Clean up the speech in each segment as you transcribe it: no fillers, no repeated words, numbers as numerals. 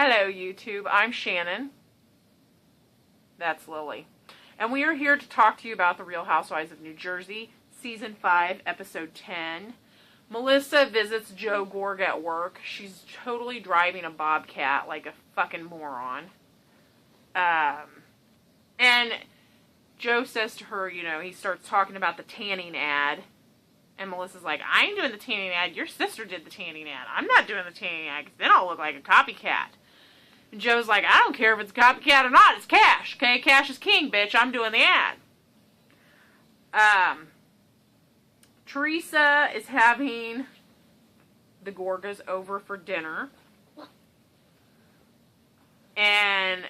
Hello, YouTube. I'm Shannon. That's Lily. And we are here to talk to you about The Real Housewives of New Jersey, Season 5, Episode 10. Melissa visits Joe Gorga at work. She's totally driving a bobcat like a fucking moron. And Joe says to her, you know, he starts talking about the tanning ad. And Melissa's like, I ain't doing the tanning ad. Your sister did the tanning ad. I'm not doing the tanning ad because then I'll look like a copycat. And Joe's like, I don't care if it's a copycat or not. It's cash. Okay? Cash is king, bitch. I'm doing the ad. Teresa is having the Gorgas over for dinner. And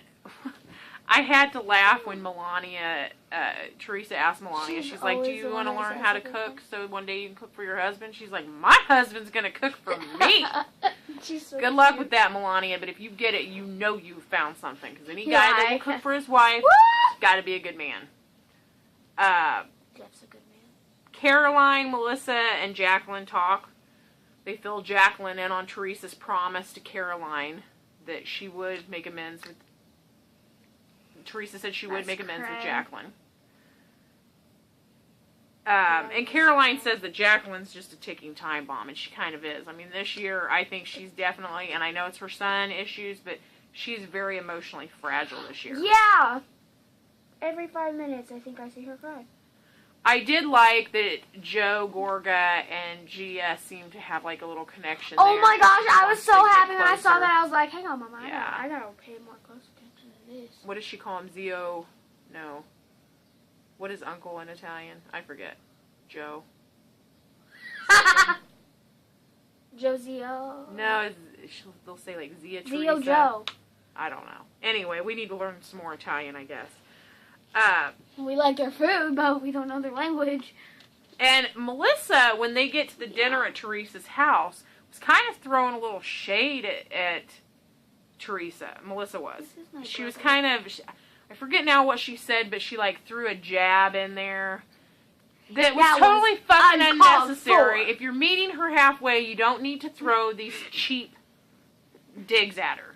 I had to laugh when Teresa asked Melania, she's like, do you want to learn how to cook so one day you can cook for your husband? She's like, my husband's going to cook for me. So good luck with that, Melania, but if you get it, you know you found something. Because any guy that will cook for his wife, got to be a good man. That's a good man. Caroline, Melissa, and Jacqueline talk. They fill Jacqueline in on Teresa's promise to Caroline that she would make amends with... Teresa said she would make amends with Jacqueline. And Caroline says that Jacqueline's just a ticking time bomb, and she kind of is. I mean, this year, I think she's definitely, and I know it's her son issues, but she's very emotionally fragile this year. Yeah! Every 5 minutes, I think I see her cry. I did like that Joe Gorga and Gia seemed to have, like, a little connection Oh there. My gosh, I was so happy when I saw that. I was like, hang on, Mama, yeah. I gotta pay more close attention to this. What does she call him? Zio? No. What is uncle in Italian? I forget. Joe. Josio. No, they'll say like Zia Teresa. Zio Joe. I don't know. Anyway, we need to learn some more Italian, I guess. We like their food, but we don't know their language. And Melissa, when they get to the dinner at Teresa's house, was kind of throwing a little shade at Teresa. Melissa was. She was kind of... I forget now what she said, but she like threw a jab in there that was totally fucking unnecessary. If you're meeting her halfway, you don't need to throw these cheap digs at her.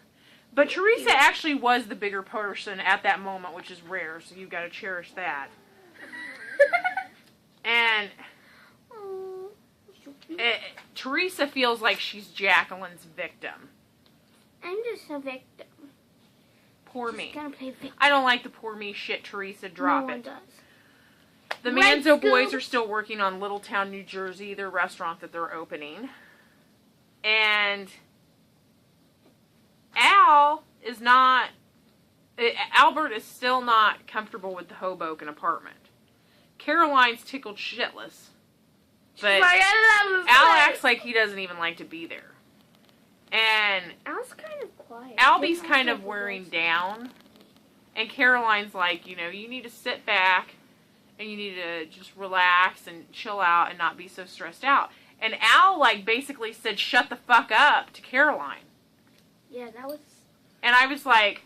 But Teresa actually was the bigger person at that moment, which is rare, so you've got to cherish that. And Teresa feels like she's Jacqueline's victim. I'm just a victim. Poor me. I don't like the poor me shit, Teresa. Drop it. No one does. The Manzo boys are still working on Littletown, New Jersey, their restaurant that they're opening. And Albert is still not comfortable with the Hoboken apartment. Caroline's tickled shitless. But Al acts like he doesn't even like to be there. And Al's kind of quiet. Albie's kind of wearing down. And Caroline's like, you know, you need to sit back and you need to just relax and chill out and not be so stressed out. And Al, like, basically said, shut the fuck up to Caroline. Yeah, that was... And I was like,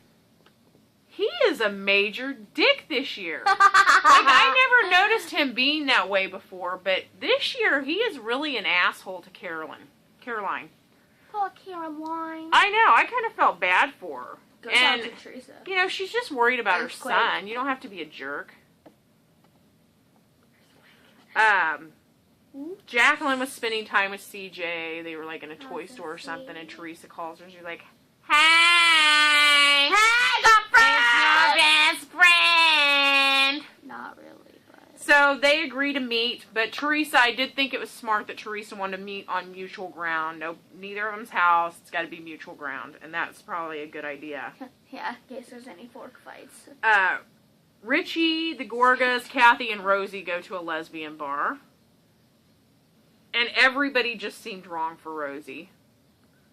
he is a major dick this year. Like, I never noticed him being that way before, but this year he is really an asshole to Caroline. Poor Caroline. I know. I kind of felt bad for her. Go talk to Teresa. You know, she's just worried about her son. You don't have to be a jerk. Jacqueline was spending time with CJ. They were like in a toy store or something, and Teresa calls her and she's like, hey! Hey, girlfriend! It's your best friend! Not really, but... So they agree to meet, but Teresa, I did think it was smart that Teresa wanted to meet on mutual ground. No, neither of them's house. It's got to be mutual ground, and that's probably a good idea. Yeah, in case there's any fork fights. Richie, the Gorgas, Kathy, and Rosie go to a lesbian bar. And everybody just seemed wrong for Rosie.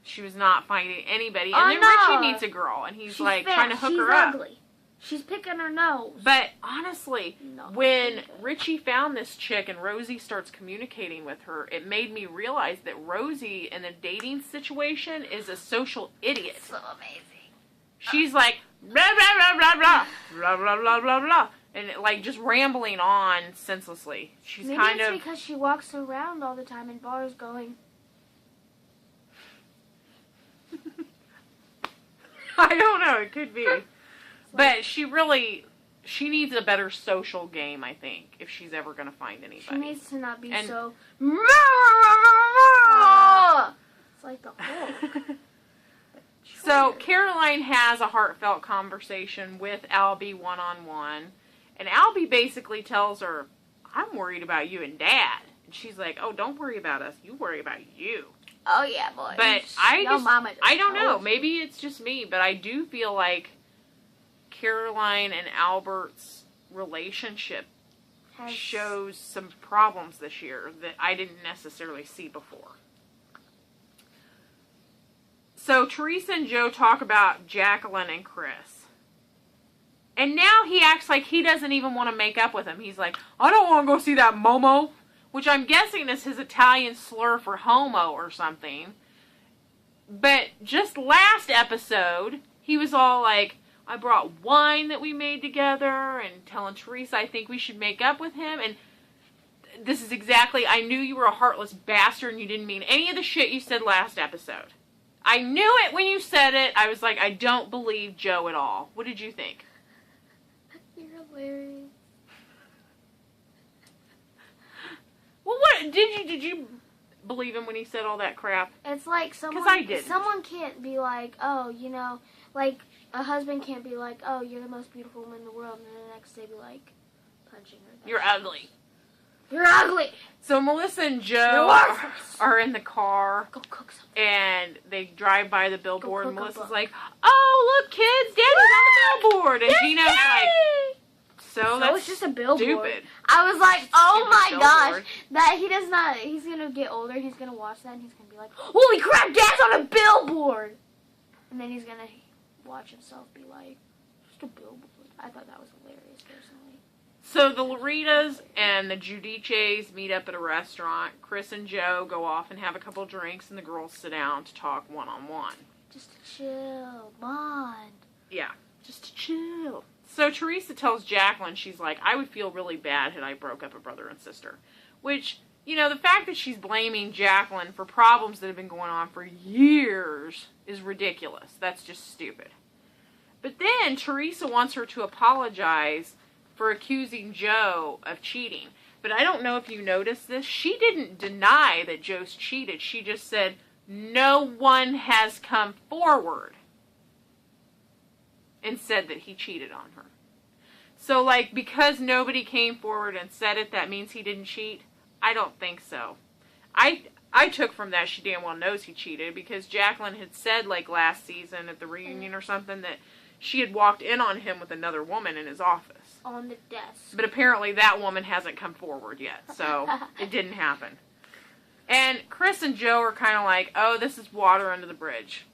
She was not finding anybody. And then Richie meets a girl, and he's like trying to hook her up. Ugly. She's picking her nose. But honestly, when Richie found this chick and Rosie starts communicating with her, it made me realize that Rosie in a dating situation is a social idiot. So amazing. She's like, blah, blah, blah, blah, blah, blah, blah, blah, blah, blah. And like just rambling on senselessly. She's Maybe kind it's of... because she walks around all the time in bars going... I don't know. It could be. But she needs a better social game, I think, if she's ever going to find anybody. She needs to not be so... It's like the Hulk. So, Caroline has a heartfelt conversation with Albie one-on-one. And Albie basically tells her, I'm worried about you and Dad. And she's like, oh, don't worry about us. You worry about you. Oh, yeah, boy. But I don't know. Maybe it's just me, but I do feel like Caroline and Albert's relationship shows some problems this year that I didn't necessarily see before. So Teresa and Joe talk about Jacqueline and Chris. And now he acts like he doesn't even want to make up with him. He's like, I don't want to go see that Momo. Which I'm guessing is his Italian slur for homo or something. But just last episode, he was all like, I brought wine that we made together and telling Teresa I think we should make up with him. And this is exactly, I knew you were a heartless bastard and you didn't mean any of the shit you said last episode. I knew it when you said it. I was like, I don't believe Joe at all. What did you think? You're hilarious. Well, what did you believe him when he said all that crap? It's like someone can't be like, oh, you know, like a husband can't be like, oh, you're the most beautiful woman in the world, and then the next day be like punching her. You're ugly. You're ugly. So Melissa and Joe are in the car, go cook something. And they drive by the billboard, and Melissa's like, oh, look, kids, Daddy's on the billboard, and Gina's like, so that's it's just a billboard. Stupid. I was like, oh my gosh, billboard. that he does not. He's gonna get older. And he's gonna watch that, and he's gonna be like, holy crap, Dad's on a billboard. And then he's gonna watch himself be like, just a billboard. I thought that was hilarious, personally. So the Laritas and the Giudices meet up at a restaurant. Chris and Joe go off and have a couple drinks, and the girls sit down to talk one-on-one. Just to chill, bond. Yeah, just to chill. So Teresa tells Jacqueline, she's like, I would feel really bad had I broke up a brother and sister. Which, you know, the fact that she's blaming Jacqueline for problems that have been going on for years is ridiculous. That's just stupid. But then Teresa wants her to apologize for accusing Joe of cheating. But I don't know if you noticed this. She didn't deny that Joe's cheated. She just said, no one has come forward and said that he cheated on her. So, like, because nobody came forward and said it, that means he didn't cheat? I don't think so. I took from that she damn well knows he cheated, because Jacqueline had said, like, last season at the reunion or something, that she had walked in on him with another woman in his office. On the desk. But apparently that woman hasn't come forward yet, so it didn't happen. And Chris and Joe are kind of like, oh, this is water under the bridge.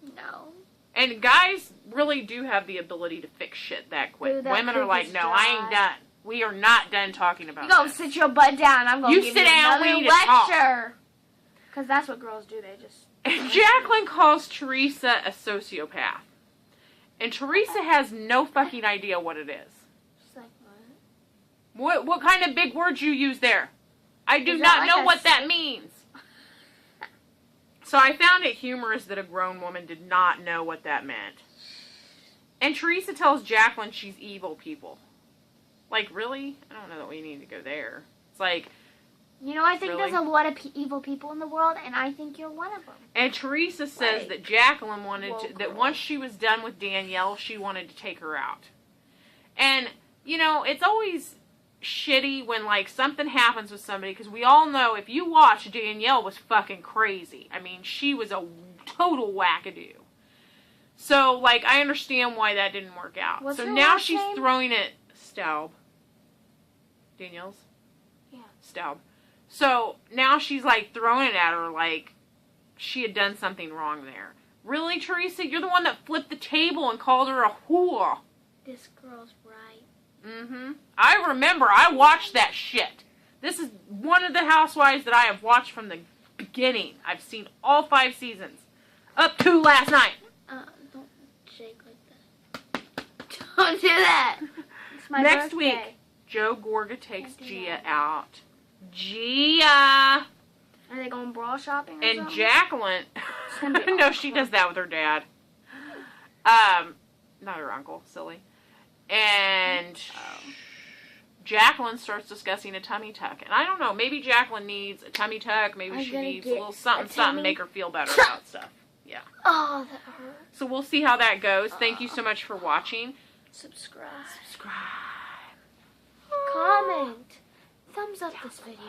No. And guys really do have the ability to fix shit that quick. Dude, that Women are like, no, I ain't done. We are not done talking about you go this. sit your butt down. I'm going to give you another lecture. Because that's what girls do. They just... And Jacqueline calls Teresa a sociopath. And Teresa has no fucking idea what it is. She's like, what? What kind of big words you use there? I do not know what that means. So I found it humorous that a grown woman did not know what that meant. And Teresa tells Jacqueline she's evil people. Like, really? I don't know that we need to go there. It's like... You know, I think there's a lot of evil people in the world, and I think you're one of them. And Teresa says that Jacqueline wanted to... That once she was done with Danielle, she wanted to take her out. And, you know, it's always shitty when, like, something happens with somebody, because we all know, if you watch, Danielle was fucking crazy. I mean, she was a total wackadoo. So, like, I understand why that didn't work out. What's so her now last she's name? throwing it... Staub. Danielle's? Yeah. Staub. So now she's, like, throwing it at her like she had done something wrong there. Really, Teresa? You're the one that flipped the table and called her a whore. This girl's right. Mm-hmm. I remember. I watched that shit. This is one of the Housewives that I have watched from the beginning. I've seen all 5 seasons. Up to last night. Don't shake like that. Don't do that. It's my Next birthday. week, Joe Gorga takes Gia out. Gia! Are they going bra shopping or And something? Jacqueline... It's gonna be no, awful. she does that with her dad. Not her uncle, silly. And Jacqueline starts discussing a tummy tuck. And I don't know, maybe Jacqueline needs a tummy tuck. Maybe she needs a little something, make her feel better about stuff. Yeah. Oh, that hurt. So we'll see how that goes. Thank you so much for watching. Subscribe. Subscribe. Comment. Thumbs up this video.